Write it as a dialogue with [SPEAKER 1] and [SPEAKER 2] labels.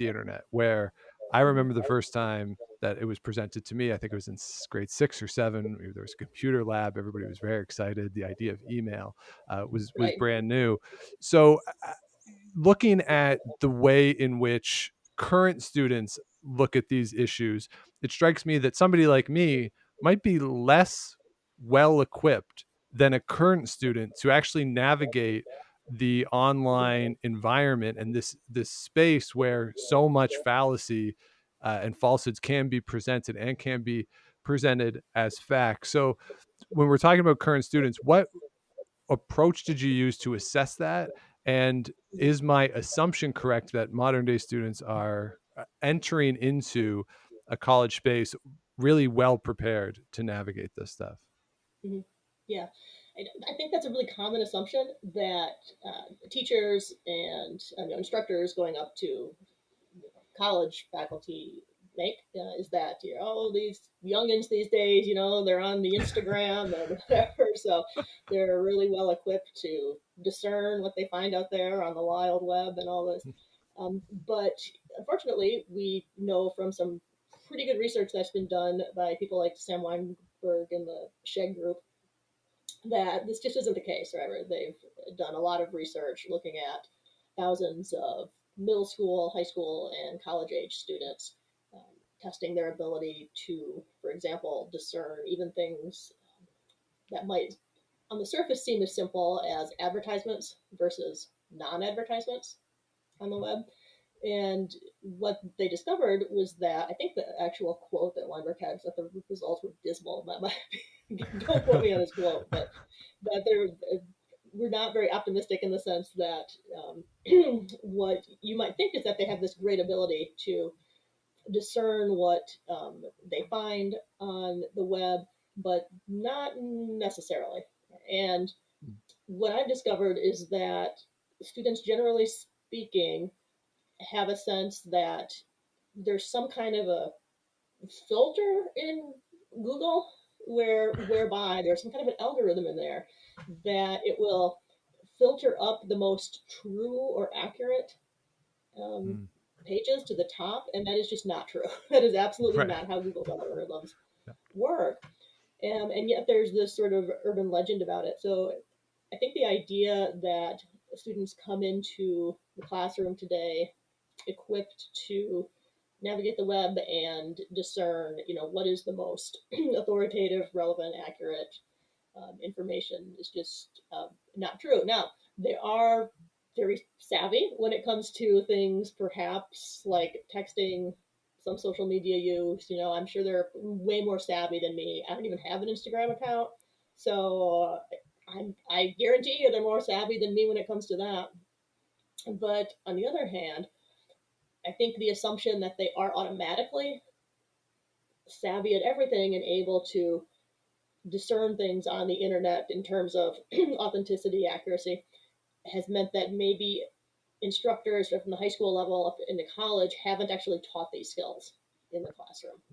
[SPEAKER 1] the internet, where I remember the first time that it was presented to me. I think it was in grade 6 or 7. There was a computer lab. Everybody was very excited. The idea of email was
[SPEAKER 2] Right.
[SPEAKER 1] brand new. So, looking at the way in which current students look at these issues, it strikes me that somebody like me might be less well equipped than a current student to actually navigate the online environment and this space where so much fallacy and falsehoods can be presented and can be presented as facts. So when we're talking about current students, what approach did you use to assess that? And is my assumption correct that modern day students are entering into a college space really well prepared to navigate this stuff?
[SPEAKER 2] Mhm. Yeah, I think that's a really common assumption that teachers and instructors going up to college faculty make is that these youngins these days, they're on the Instagram and whatever, so they're really well equipped to discern what they find out there on the wild web and all this. But unfortunately, we know from some pretty good research that's been done by people like Sam Weinberg and the Sheg group that this just isn't the case, right? They've done a lot of research looking at thousands of middle school, high school, and college age students, testing their ability to, for example, discern even things that might, on the surface, seem as simple as advertisements versus non advertisements on the web. And what they discovered was that I think the actual quote that Weinberg had was that the results were dismal. That might be, don't quote me on his quote, but that we're not very optimistic in the sense that what you might think is that they have this great ability to discern what they find on the web, but not necessarily. And what I've discovered is that students, generally speaking, have a sense that there's some kind of a filter in Google whereby there's some kind of an algorithm in there that it will filter up the most true or accurate um,
[SPEAKER 1] Mm,
[SPEAKER 2] pages to the top, and that is just not true. That is absolutely
[SPEAKER 1] right.
[SPEAKER 2] not how Google's algorithms
[SPEAKER 1] Yeah.
[SPEAKER 2] work. And yet there's this sort of urban legend about it. So I think the idea that students come into the classroom today equipped to navigate the web and discern, what is the most authoritative, relevant, accurate information is just not true. Now, they are very savvy when it comes to things, perhaps like texting, some social media use. I'm sure they're way more savvy than me. I don't even have an Instagram account, so I guarantee you they're more savvy than me when it comes to that. But on the other hand, I think the assumption that they are automatically savvy at everything and able to discern things on the internet in terms of authenticity, accuracy, has meant that maybe instructors from the high school level up into college haven't actually taught these skills in the classroom.